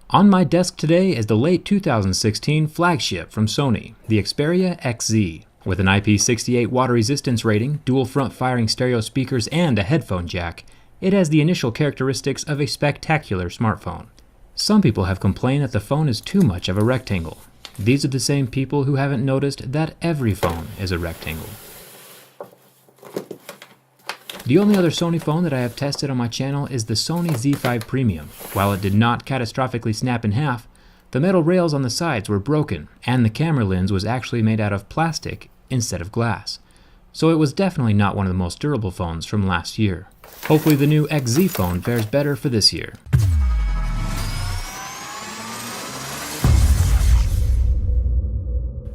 On my desk today is the late 2016 flagship from Sony, the Xperia XZ. With an IP68 water resistance rating, dual front firing stereo speakers, and a headphone jack, it has the initial characteristics of a spectacular smartphone. Some people have complained that the phone is too much of a rectangle. These are the same people who haven't noticed that every phone is a rectangle. The only other Sony phone that I have tested on my channel is the Sony Z5 Premium. While it did not catastrophically snap in half, the metal rails on the sides were broken, and the camera lens was actually made out of plastic instead of glass. So it was definitely not one of the most durable phones from last year. Hopefully the new XZ phone fares better for this year.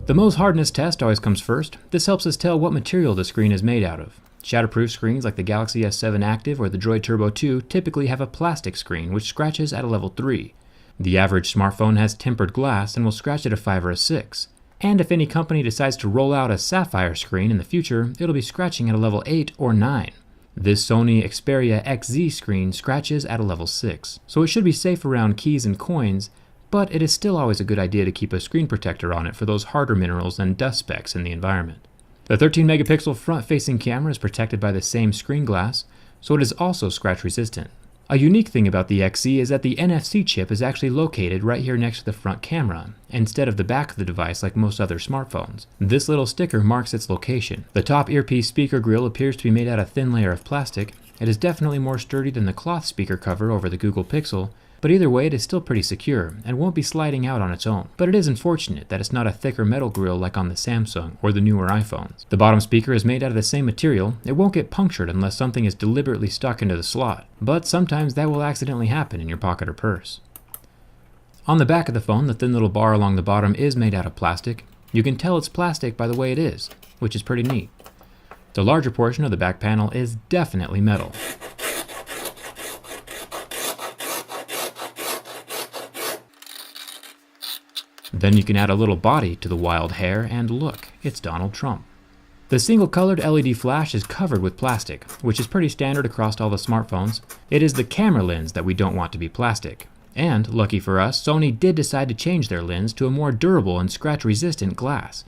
The Mohs hardness test always comes first. This helps us tell what material the screen is made out of. Shatterproof screens like the Galaxy S7 Active or the Droid Turbo 2 typically have a plastic screen which scratches at a level 3. The average smartphone has tempered glass and will scratch at a 5 or a 6. And if any company decides to roll out a sapphire screen in the future, it'll be scratching at a level 8 or 9. This Sony Xperia XZ screen scratches at a level 6, so it should be safe around keys and coins, but it is still always a good idea to keep a screen protector on it for those harder minerals and dust specks in the environment. The 13 megapixel front-facing camera is protected by the same screen glass, so it is also scratch resistant. A unique thing about the XZ is that the NFC chip is actually located right here next to the front camera, instead of the back of the device like most other smartphones. This little sticker marks its location. The top earpiece speaker grill appears to be made out of a thin layer of plastic. It is definitely more sturdy than the cloth speaker cover over the Google Pixel, but either way it is still pretty secure and won't be sliding out on its own. But it is unfortunate that it's not a thicker metal grill like on the Samsung or the newer iPhones. The bottom speaker is made out of the same material. It won't get punctured unless something is deliberately stuck into the slot, but sometimes that will accidentally happen in your pocket or purse. On the back of the phone, the thin little bar along the bottom is made out of plastic. You can tell it's plastic by the way it is, which is pretty neat. The larger portion of the back panel is definitely metal. Then you can add a little body to the wild hair and look, it's Donald Trump. The single-colored LED flash is covered with plastic, which is pretty standard across all the smartphones. It is the camera lens that we don't want to be plastic. And, lucky for us, Sony did decide to change their lens to a more durable and scratch-resistant glass.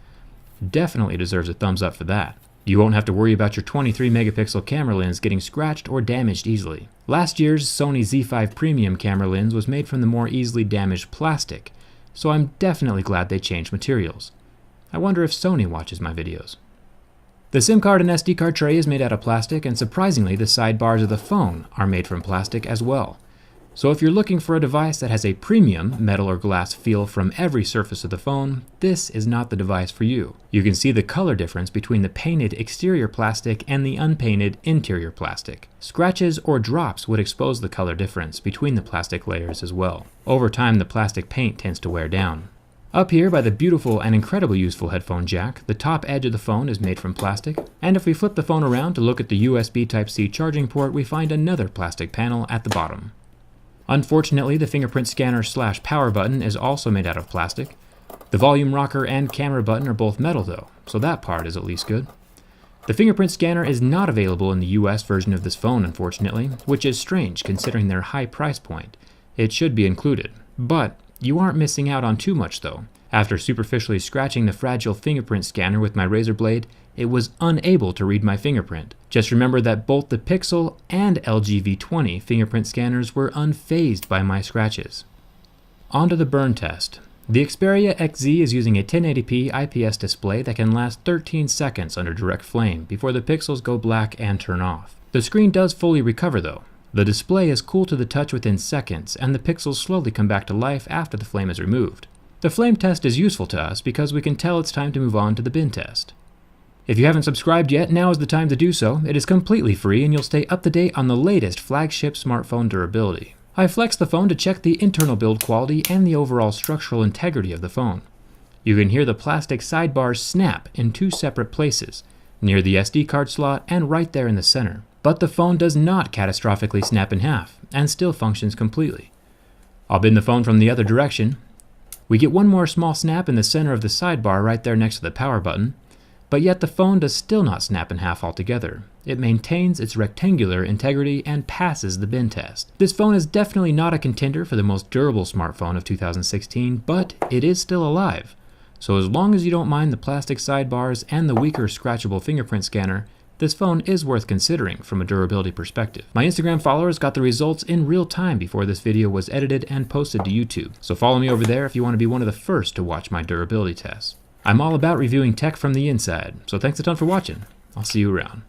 Definitely deserves a thumbs up for that. You won't have to worry about your 23 megapixel camera lens getting scratched or damaged easily. Last year's Sony Z5 Premium camera lens was made from the more easily damaged plastic, so I'm definitely glad they changed materials. I wonder if Sony watches my videos. The SIM card and SD card tray is made out of plastic, and surprisingly the sidebars of the phone are made from plastic as well. So if you're looking for a device that has a premium metal or glass feel from every surface of the phone, this is not the device for you. You can see the color difference between the painted exterior plastic and the unpainted interior plastic. Scratches or drops would expose the color difference between the plastic layers as well. Over time, the plastic paint tends to wear down. Up here by the beautiful and incredibly useful headphone jack, the top edge of the phone is made from plastic, and if we flip the phone around to look at the USB Type-C charging port, we find another plastic panel at the bottom. Unfortunately, the fingerprint scanner / power button is also made out of plastic. The volume rocker and camera button are both metal though, so that part is at least good. The fingerprint scanner is not available in the US version of this phone, unfortunately, which is strange considering their high price point. It should be included, but you aren't missing out on too much though. After superficially scratching the fragile fingerprint scanner with my razor blade, it was unable to read my fingerprint. Just remember that both the Pixel and LG V20 fingerprint scanners were unfazed by my scratches. On to the burn test. The Xperia XZ is using a 1080p IPS display that can last 13 seconds under direct flame before the pixels go black and turn off. The screen does fully recover though. The display is cool to the touch within seconds, and the pixels slowly come back to life after the flame is removed. The flame test is useful to us because we can tell it's time to move on to the bin test. If you haven't subscribed yet, now is the time to do so. It is completely free and you'll stay up to date on the latest flagship smartphone durability. I flexed the phone to check the internal build quality and the overall structural integrity of the phone. You can hear the plastic sidebars snap in 2 separate places, near the SD card slot and right there in the center. But the phone does not catastrophically snap in half and still functions completely. I'll bend the phone from the other direction. We get one more small snap in the center of the sidebar right there next to the power button, but yet the phone does still not snap in half altogether. It maintains its rectangular integrity and passes the bin test. This phone is definitely not a contender for the most durable smartphone of 2016, but it is still alive. So as long as you don't mind the plastic sidebars and the weaker scratchable fingerprint scanner, this phone is worth considering from a durability perspective. My Instagram followers got the results in real time before this video was edited and posted to YouTube, so follow me over there if you want to be one of the first to watch my durability tests. I'm all about reviewing tech from the inside, so thanks a ton for watching. I'll see you around.